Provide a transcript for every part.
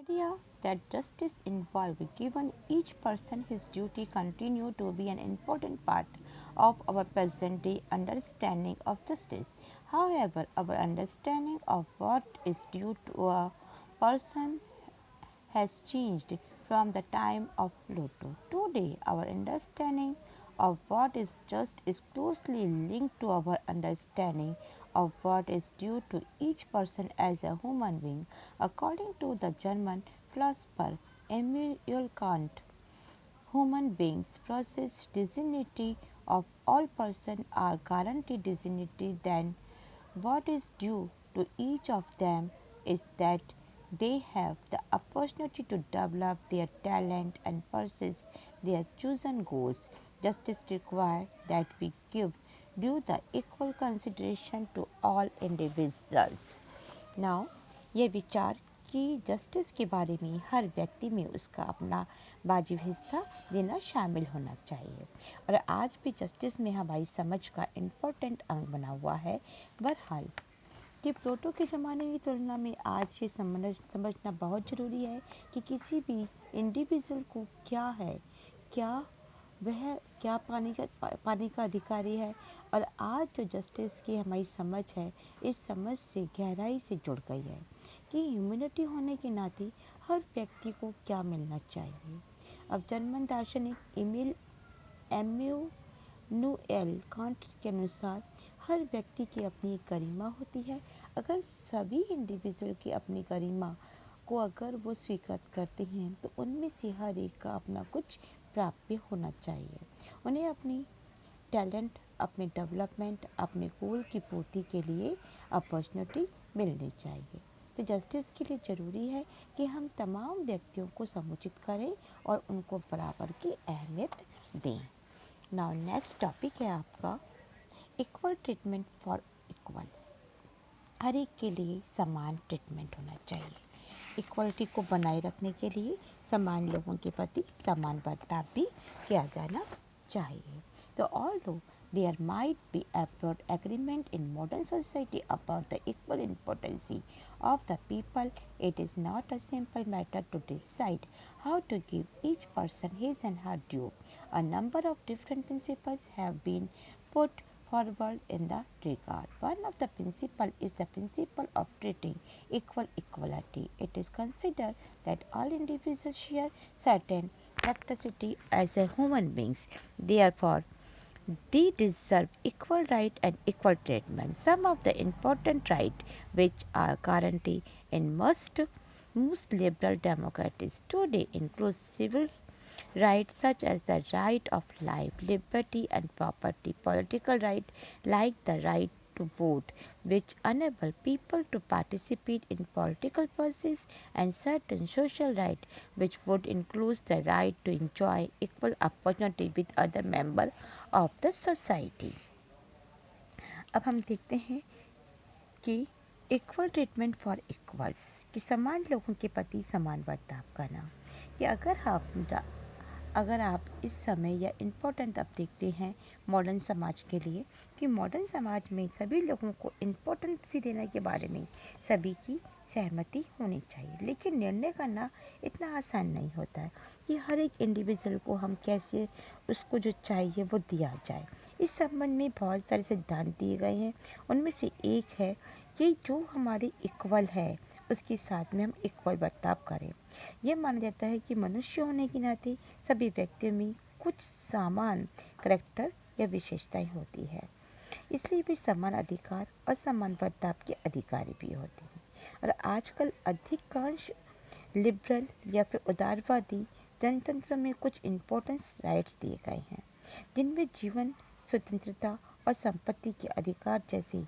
Idea that justice involved given each person his duty continue to be an important part of our present day understanding of justice. However, our understanding of what is due to a person has changed from the time of Plato. Today, our understanding of what is just is closely linked to our understanding of what is due to each person as a human being. According to the German philosopher Immanuel Kant, human beings possess dignity of all persons are guaranteed dignity, then what is due to each of them is that they have the opportunity to develop their talent and pursue their chosen goals. Justice requires that we give due the equal consideration to all individuals. Now ये विचार कि justice के बारे में हर व्यक्ति में उसका अपना वाजिब हिस्सा देना शामिल होना चाहिए और आज भी जस्टिस में हमारी समझ का इम्पोर्टेंट अंग बना हुआ है। बहरहाल कि प्लेटो के ज़माने की तुलना में आज ये समझना बहुत ज़रूरी है कि किसी भी इंडिविजुअल को क्या है, क्या वह क्या पाने का अधिकारी है। और आज जो जस्टिस की हमारी समझ है, इस समझ से गहराई से जुड़ गई है कि ह्यूमैनिटी होने के नाते हर व्यक्ति को क्या मिलना चाहिए। अब जर्मन दार्शनिक इमैनुएल कांट के अनुसार हर व्यक्ति की अपनी एक गरिमा होती है। अगर सभी इंडिविजुअल की अपनी गरिमा को अगर वो स्वीकृत करते हैं तो उनमें से हर एक का अपना कुछ प्राप्य होना चाहिए। उन्हें अपनी टैलेंट, अपने डेवलपमेंट, अपने गोल की पूर्ति के लिए अपॉर्चुनिटी मिलनी चाहिए। तो जस्टिस के लिए ज़रूरी है कि हम तमाम व्यक्तियों को समुचित करें और उनको बराबर की अहमियत दें। नाउ नेक्स्ट टॉपिक है आपका इक्वल ट्रीटमेंट फॉर इक्वल। हर एक के लिए समान ट्रीटमेंट होना चाहिए। इक्वलिटी को बनाए रखने के लिए समान लोगों के प्रति समान बर्ताव भी किया जाना चाहिए। तो although there might be a broad agreement in modern society about the equal importance of the people, it is not a simple matter to decide how to give each person his and her due. A number of different principles have been put forward in the regard. One of the principles is the principle of treating equality. It is considered that all individuals share certain capacity as a human beings. Therefore, they deserve equal right and equal treatment. Some of the important rights which are guaranteed in most liberal democracies today include civil rights such as the right of life, liberty and property, political right like the right to vote, which enable people to participate in political process, and certain social rights which would include the right to enjoy equal opportunity with other members of the society. अब हम देखते हैं कि equal treatment for equals कि समान लोगों के प्रति समान बर्ताव करना। कि अगर आप इस समय या इम्पोर्टेंट आप देखते हैं मॉडर्न समाज के लिए कि मॉडर्न समाज में सभी लोगों को इम्पोर्टेंसी देने के बारे में सभी की सहमति होनी चाहिए, लेकिन निर्णय करना इतना आसान नहीं होता है कि हर एक इंडिविजुअल को हम कैसे उसको जो चाहिए वो दिया जाए। इस संबंध में बहुत सारे सिद्धांत दिए गए हैं। उनमें से एक है कि जो हमारे इक्वल है उसके साथ में हम इक्वल बर्ताव करें। यह माना जाता है कि मनुष्य होने के नाते सभी व्यक्तियों में कुछ समान करैक्टर या विशेषताएं होती है, इसलिए वे समान अधिकार और समान बर्ताव के अधिकारी भी होते हैं। और आजकल अधिकांश लिबरल या फिर उदारवादी जनतंत्र में कुछ इम्पोर्टेंस राइट्स दिए गए हैं, जिनमें जीवन, स्वतंत्रता और संपत्ति के अधिकार जैसे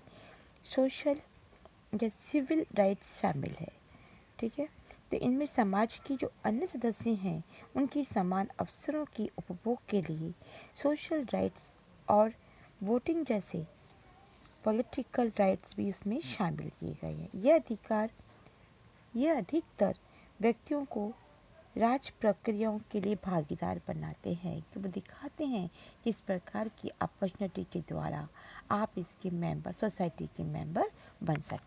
सोशल या सिविल राइट्स शामिल है। ठीक है, तो इनमें समाज की जो अन्य सदस्य हैं उनकी समान अवसरों के उपभोग के लिए सोशल राइट्स और वोटिंग जैसे पॉलिटिकल राइट्स भी उसमें शामिल किए गए हैं। यह अधिकतर व्यक्तियों को राज प्रक्रियाओं के लिए भागीदार बनाते हैं कि वो दिखाते हैं कि इस प्रकार की अपॉर्चुनिटी के द्वारा आप इसके मेंबर, सोसाइटी के मेंबर बन सकते हैं।